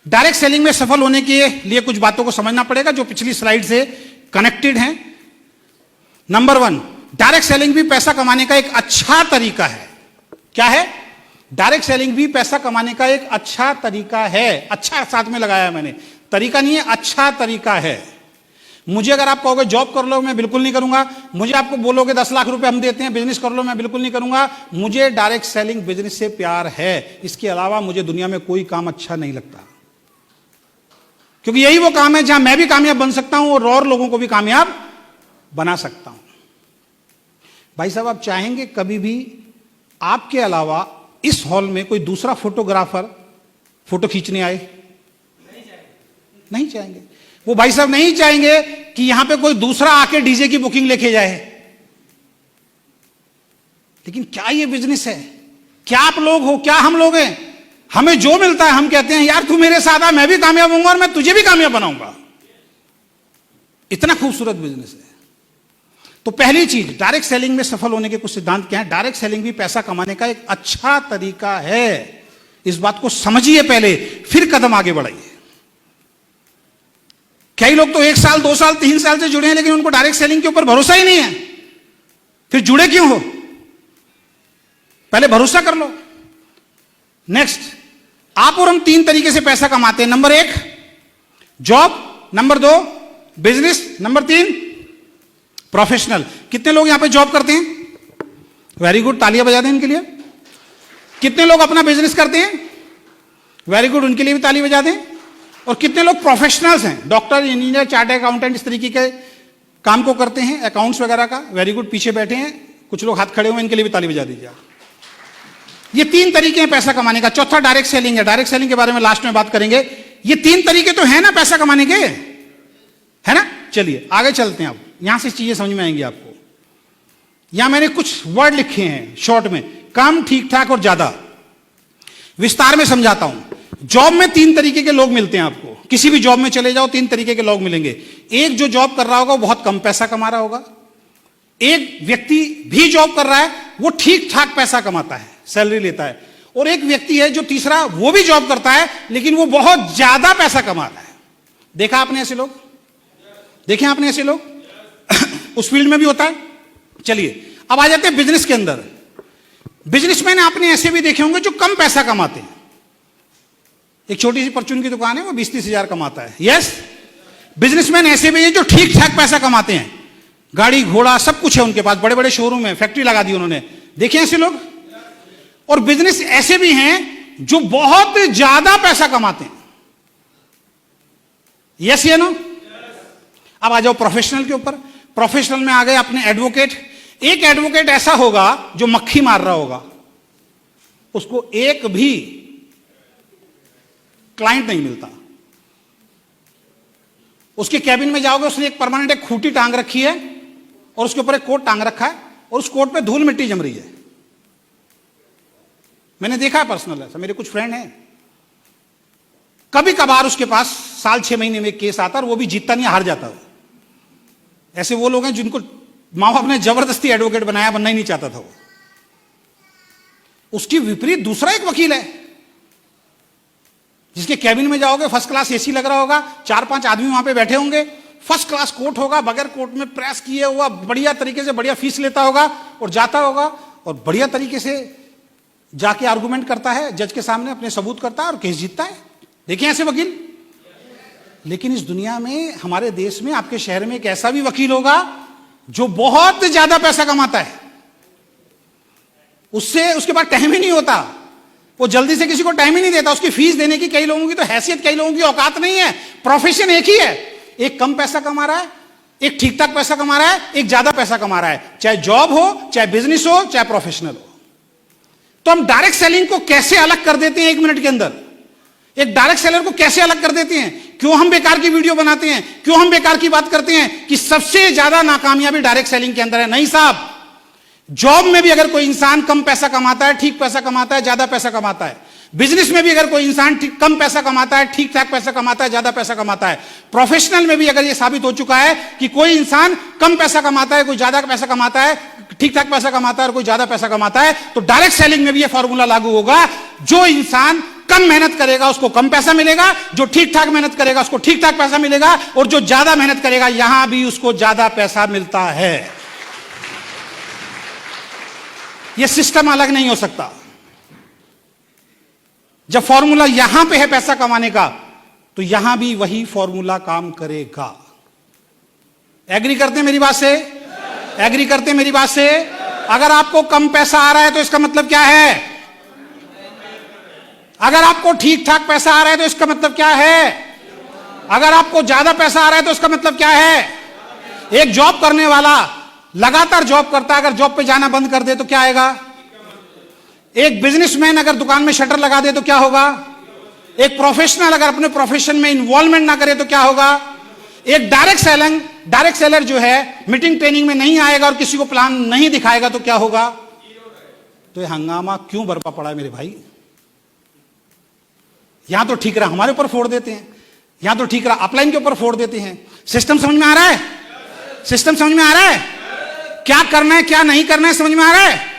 Direct selling में सफल होने के लिए कुछ बातों को समझना पड़ेगा जो पिछली स्लाइड से कनेक्टेड हैं। नंबर 1, डायरेक्ट सेलिंग भी पैसा कमाने का एक अच्छा तरीका है। क्या है? डायरेक्ट सेलिंग भी पैसा कमाने का एक अच्छा तरीका है। अच्छा साथ में लगाया मैंने, तरीका नहीं है, अच्छा तरीका है। मुझे अगर आप कहोगे जॉब कर लो, मैं बिल्कुल नहीं करूंगा। मुझे आपको बोलोगे 10 लाख रुपए हम देते हैं, बिजनेस कर लो, मैं बिल्कुल नहीं करूंगा। मुझे डायरेक्ट सेलिंग बिजनेस से प्यार है। इसके अलावा मुझे दुनिया में कोई काम अच्छा नहीं लगता, क्योंकि यही वो काम है जहां मैं भी कामयाब बन सकता हूं और लोगों को भी कामयाब बना सकता हूं। भाई साहब, आप चाहेंगे कभी भी आपके अलावा इस हॉल में कोई दूसरा फोटोग्राफर फोटो खींचने आए? नहीं चाहेंगे। वो भाई साहब नहीं चाहेंगे कि यहां पे कोई दूसरा आके डीजे की बुकिंग लेके जाए। लेकिन क्या ये बिजनेस है? क्या आप लोग हो, क्या हम लोग हैं? हमें जो मिलता है हम कहते हैं यार तू मेरे साथ आ, मैं भी कामयाब होऊंगा और मैं तुझे भी कामयाब बनाऊंगा। इतना खूबसूरत बिजनेस है। तो पहली चीज, डायरेक्ट सेलिंग में सफल होने के कुछ सिद्धांत क्या है? डायरेक्ट सेलिंग भी पैसा कमाने का एक अच्छा तरीका है। इस बात को समझिए पहले, फिर कदम आगे बढ़ाइए। कई लोग तो 1 साल 2 साल 3 साल से जुड़े हैं, लेकिन उनको डायरेक्ट सेलिंग के ऊपर भरोसा ही नहीं है। फिर जुड़े क्यों हो? पहले भरोसा कर लो। नेक्स्ट, आप और हम 3 तरीके से पैसा कमाते हैं। Number 1 job, number 2 business, number 3 professional. कितने लोग यहां पे जॉब करते हैं? वेरी गुड, तालियां बजा दें इनके लिए। कितने लोग अपना बिजनेस करते हैं? वेरी गुड, उनके लिए भी ताली बजा दें। और कितने लोग प्रोफेशनल्स हैं? डॉक्टर, इंजीनियर, चार्टर्ड अकाउंटेंट, इस तरीके के काम को करते हैं, अकाउंट्स वगैरह का। वेरी गुड, पीछे बैठे हैं कुछ लोग, हाथ खड़े हुए, इनके लिए भी ताली बजा दीजिए। ये 3 तरीके हैं पैसा कमाने का। चौथा डायरेक्ट सेलिंग है। डायरेक्ट सेलिंग के बारे में लास्ट में बात करेंगे। ये 3 तरीके तो है ना पैसा कमाने के, है ना? चलिए आगे चलते हैं। अब यहां से चीजें समझ में आएंगी आपको। यहां मैंने कुछ वर्ड लिखे हैं शॉर्ट में, कम, ठीक ठाक और ज्यादा। विस्तार में समझाता हूं। जॉब में 3 तरीके के लोग मिलते हैं आपको। किसी भी जॉब में चले जाओ, 3 तरीके के लोग मिलेंगे। एक जो जॉब कर रहा होगा वो बहुत कम पैसा कमा रहा होगा। एक व्यक्ति भी जॉब कर रहा है, वो ठीक ठाक पैसा कमाता है, सैलरी लेता है। और एक व्यक्ति है जो तीसरा, वो भी जॉब करता है लेकिन वो बहुत ज्यादा पैसा कमा रहा है। देखा आपने ऐसे लोग? देखे आपने ऐसे लोग? उस फील्ड में भी होता है। चलिए अब आ जाते हैं बिजनेस के अंदर। बिजनेसमैन आपने ऐसे भी देखे होंगे जो कम पैसा कमाते हैं। एक छोटी सी परचून की दुकान है, वो 20-30 हजार कमाता है। यस, बिजनेसमैन ऐसे भी हैं जो ठीक ठाक पैसा कमाते हैं। गाड़ी घोड़ा सब कुछ है उनके पास, बड़े बड़े शोरूम है, फैक्ट्री लगा दी उन्होंने। देखे ऐसे लोग? और बिजनेस ऐसे भी हैं जो बहुत ज्यादा पैसा कमाते हैं। यस या नो? अब आ जाओ प्रोफेशनल के ऊपर। प्रोफेशनल में आ गए अपने एडवोकेट। एक एडवोकेट ऐसा होगा जो मक्खी मार रहा होगा, उसको एक भी क्लाइंट नहीं मिलता। उसके कैबिन में जाओगे, उसने एक परमानेंट एक खूंटी टांग रखी है और उसके ऊपर एक कोट टांग रखा है और उस कोट पे धूल मिट्टी जम रही है। मैंने देखा है पर्सनल, ऐसा मेरे कुछ फ्रेंड हैं। कभी कभार उसके पास साल 6 महीने में एक केस आता और वो भी जीतता नहीं, हार जाता है। ऐसे वो लोग हैं जिनको माँ बाप ने जबरदस्ती एडवोकेट बनाया, बनना ही नहीं चाहता था वो। उसकी विपरीत दूसरा एक वकील है जिसके कैबिन में जाओगे, फर्स्ट क्लास एसी लग रहा होगा, 4-5 आदमी वहां पे बैठे होंगे, फर्स्ट क्लास कोट होगा, बगैर कोट में प्रेस किए हुआ, बढ़िया तरीके से बढ़िया फीस लेता होगा और जाता होगा और बढ़िया तरीके से जाके आर्गुमेंट करता है जज के सामने, अपने सबूत करता है और केस जीतता है। देखिए ऐसे वकील। लेकिन इस दुनिया में, हमारे देश में, आपके शहर में एक ऐसा भी वकील होगा जो बहुत ज्यादा पैसा कमाता है। उससे उसके पास टाइम ही नहीं होता, वो जल्दी से किसी को टाइम ही नहीं देता। उसकी फीस देने की कई लोगों की तो हैसियत, कई लोगों की औकात नहीं है। प्रोफेशन एक ही है, एक कम पैसा कमा रहा है, एक ठीक ठाक पैसा कमा रहा है, एक ज्यादा पैसा कमा रहा है। चाहे जॉब हो, चाहे बिजनेस हो, चाहे प्रोफेशनल हो। तो हम डायरेक्ट सेलिंग को कैसे अलग कर देते हैं 1 मिनट के अंदर? एक डायरेक्ट सेलर को कैसे अलग कर देते हैं? क्यों हम बेकार की वीडियो बनाते हैं? क्यों हम बेकार की बात करते हैं कि सबसे ज्यादा नाकामयाबी डायरेक्ट सेलिंग के अंदर है? नहीं साहब, जॉब में भी अगर कोई इंसान कम पैसा कमाता है, ठीक पैसा कमाता है, ज्यादा पैसा कमाता है। बिजनेस में भी अगर कोई इंसान कम पैसा कमाता है, ठीक ठाक पैसा कमाता है, ज्यादा पैसा कमाता है। प्रोफेशनल में भी अगर यह साबित हो चुका है कि कोई इंसान कम पैसा कमाता है, कोई ज्यादा पैसा कमाता है, ठीक ठाक पैसा कमाता है और कोई ज्यादा पैसा कमाता है, तो डायरेक्ट सेलिंग में भी यह फॉर्मूला लागू होगा। जो इंसान कम मेहनत करेगा उसको कम पैसा मिलेगा, जो ठीक ठाक मेहनत करेगा उसको ठीक ठाक पैसा मिलेगा, और जो ज्यादा मेहनत करेगा यहां भी उसको ज्यादा पैसा मिलता है। यह सिस्टम अलग नहीं हो सकता। जब फॉर्मूला यहां पे है पैसा कमाने का, तो यहां भी वही फॉर्मूला काम करेगा। एग्री करते हैं मेरी बात से? एग्री करते हैं मेरी बात से? अगर आपको कम पैसा आ रहा है तो इसका मतलब क्या है? अगर आपको ठीक ठाक पैसा आ रहा है तो इसका मतलब क्या है? अगर आपको ज्यादा पैसा आ रहा है तो इसका मतलब क्या है? एक जॉब करने वाला लगातार जॉब करता है, अगर जॉब पे जाना बंद कर दे तो क्या आएगा? एक बिजनेसमैन अगर दुकान में शटर लगा दे तो क्या होगा? एक प्रोफेशनल अगर अपने प्रोफेशन में इन्वॉल्वमेंट ना करे तो क्या होगा? एक डायरेक्ट सेलर जो है मीटिंग ट्रेनिंग में नहीं आएगा और किसी को प्लान नहीं दिखाएगा तो क्या होगा? तो ये हंगामा क्यों बरपा पड़ा है मेरे भाई? यहां तो ठीक रहा हमारे ऊपर फोड़ देते हैं, यहां तो ठीक रहा अपलाइन के ऊपर फोड़ देते हैं। सिस्टम समझ में आ रहा है? सिस्टम समझ में आ रहा है? क्या करना है क्या नहीं करना है समझ में आ रहा है?